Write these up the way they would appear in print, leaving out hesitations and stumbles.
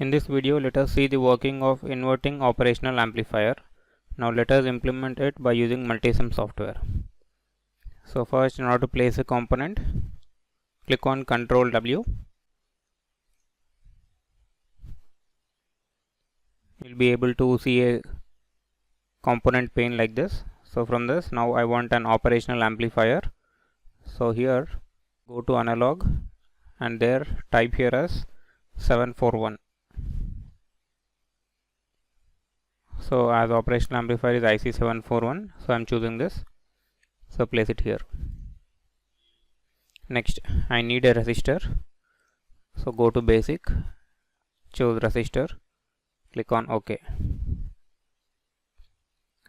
In this video, let us see the working of inverting operational amplifier. Now let us implement it by using Multisim software. So first, in order to place a component, click on Ctrl W. You'll be able to see a component pane like this. So from this, now I want an operational amplifier. So here, go to analog and there type here as 741. So as operational amplifier is IC741, so I am choosing this. So place it here. Next, I need a resistor. So go to basic, choose resistor, click on OK.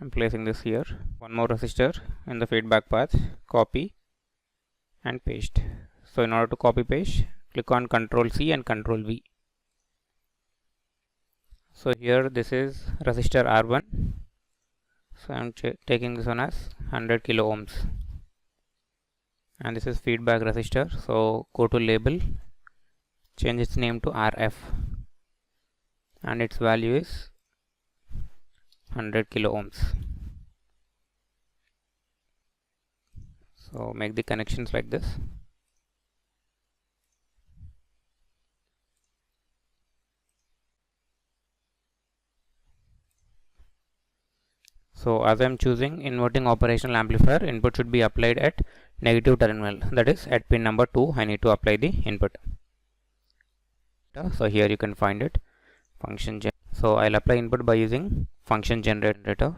I'm placing this here. One more resistor in the feedback path, copy and paste. So in order to copy paste, click on Ctrl C and Ctrl V. So here this is resistor R1. So I am taking this one as 100 kilo ohms. And this is feedback resistor. So go to label, change its name to RF. And its value is 100 kilo ohms. So make the connections like this. So as I am choosing inverting operational amplifier, input should be applied at negative terminal, that is at pin number 2 I need to apply the input. So here you can find it, function gen. So I'll apply input by using function generator.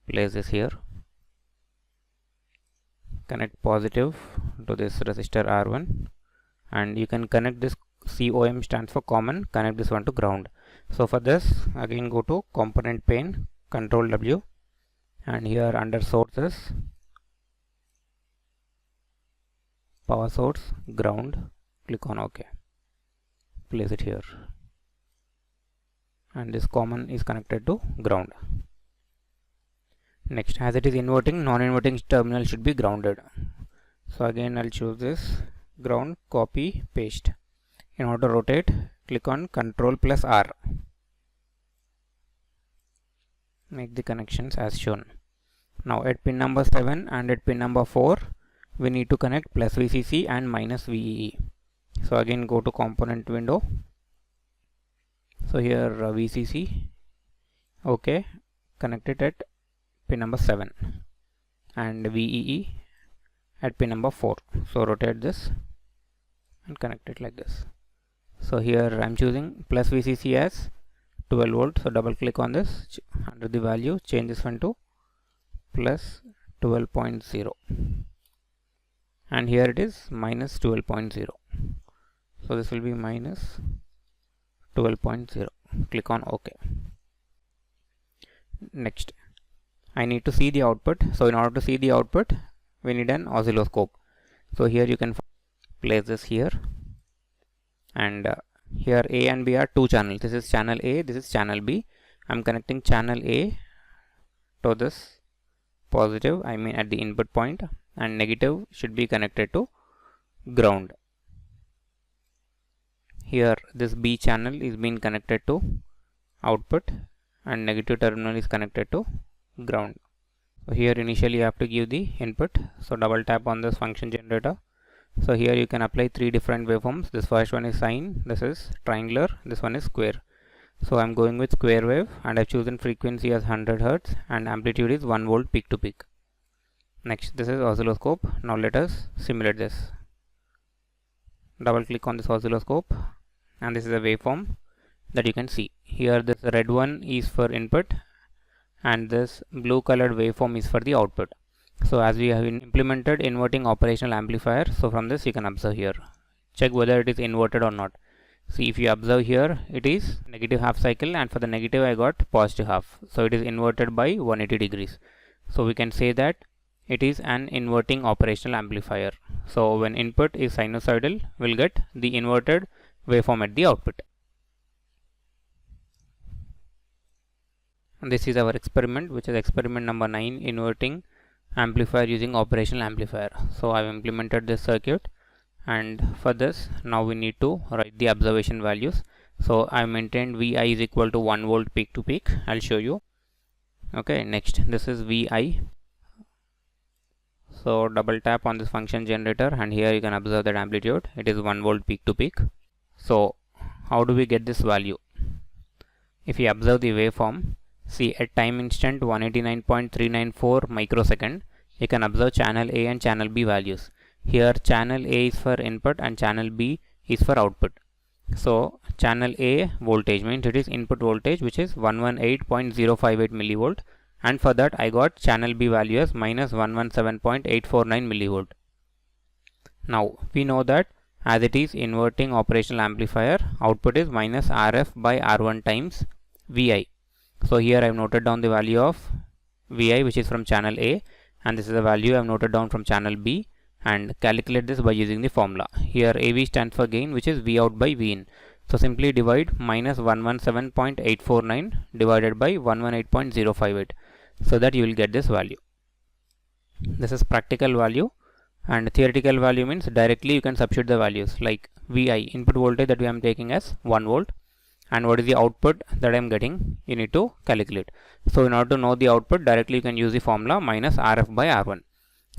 Place this here. Connect positive to this resistor R1 and you can connect this COM stands for common, connect this one to ground. So for this again go to component pane, Ctrl W and here under sources, power source, ground, click on OK. Place it here and this common is connected to ground. Next, as it is inverting, non-inverting terminal should be grounded. So again I'll choose this ground, copy, paste. In order to rotate, click on Ctrl plus R. Make the connections as shown. Now at pin number 7 and at pin number 4 we need to connect plus VCC and minus VEE. So again go to component window. So here VCC, OK, connect it at pin number 7 and VEE at pin number 4. So rotate this and connect it like this. So here I am choosing plus VCC as 12 volts. So double click on this, under the value change this one to plus 12.0 and here it is minus 12.0. So this will be minus 12.0. Click on OK. Next, I need to see the output. So in order to see the output, we need an oscilloscope. So here you can place this here and here A and B are two channels. This is channel A, this is channel B. I am connecting channel A to this positive, I mean at the input point, and negative should be connected to ground. Here this B channel is being connected to output and negative terminal is connected to ground. So here initially you have to give the input. So double tap on this function generator. So here you can apply three different waveforms. This first one is sine, this is triangular, this one is square. So I am going with square wave and I have chosen frequency as 100 Hz and amplitude is 1 volt peak to peak. Next, this is oscilloscope. Now let us simulate this. Double click on this oscilloscope and this is a waveform that you can see. Here this red one is for input and this blue colored waveform is for the output. So as we have implemented inverting operational amplifier, so from this you can observe here. Check whether it is inverted or not. See, if you observe here, it is negative half cycle and for the negative I got positive half. So it is inverted by 180 degrees. So we can say that it is an inverting operational amplifier. So when input is sinusoidal, we'll get the inverted waveform at the output. And this is our experiment, which is experiment number 9, inverting amplifier using operational amplifier. So I have implemented this circuit, and for this now we need to write the observation values. So I maintained Vi is equal to 1 volt peak to peak. I'll show you. Okay, next this is Vi. So double tap on this function generator, and here you can observe that amplitude, it is 1 volt peak to peak. So how do we get this value? If you observe the waveform, see at time instant 189.394 microsecond, you can observe channel A and channel B values. Here channel A is for input and channel B is for output. So channel A voltage means it is input voltage, which is 118.058 millivolt, and for that I got channel B value as minus 117.849 millivolt. Now we know that as it is inverting operational amplifier, output is minus RF by R1 times Vi. So here I have noted down the value of Vi, which is from channel A, and this is the value I have noted down from channel B, and calculate this by using the formula. Here AV stands for gain, which is V out by V in. So simply divide minus 117.849 divided by 118.058, so that you will get this value. This is practical value, and theoretical value means directly you can substitute the values, like Vi, input voltage that we am taking as 1 volt, and what is the output that I am getting, you need to calculate. So in order to know the output, directly you can use the formula minus RF by R1.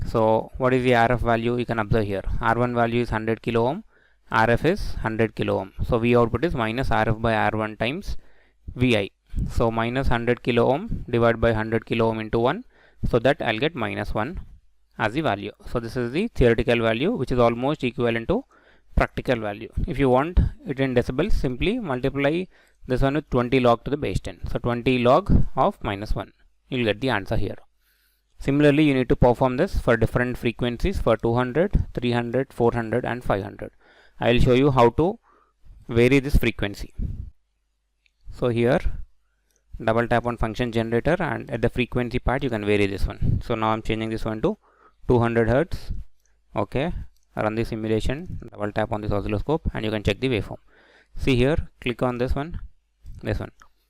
So what is the RF value? You can observe here. R1 value is 100 kilo ohm, RF is 100 kilo ohm. So V output is minus RF by R1 times Vi. So minus 100 kilo ohm divided by 100 kilo ohm into 1. So that I'll get minus 1 as the value. So this is the theoretical value, which is almost equivalent to practical value. If you want it in decibels, simply multiply this one with 20 log to the base 10. So 20 log of minus 1. You'll get the answer here. Similarly, you need to perform this for different frequencies for 200, 300, 400 and 500. I will show you how to vary this frequency. So here double tap on function generator, and at the frequency part you can vary this one. So now I'm changing this one to 200 Hertz. Okay, run the simulation, double tap on this oscilloscope, and you can check the waveform. See here, click on this one.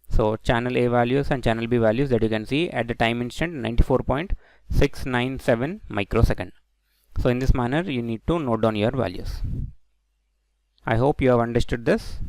So channel A values and channel B values that you can see at the time instant 94.697 microsecond. So in this manner you need to note down your values. I hope you have understood this.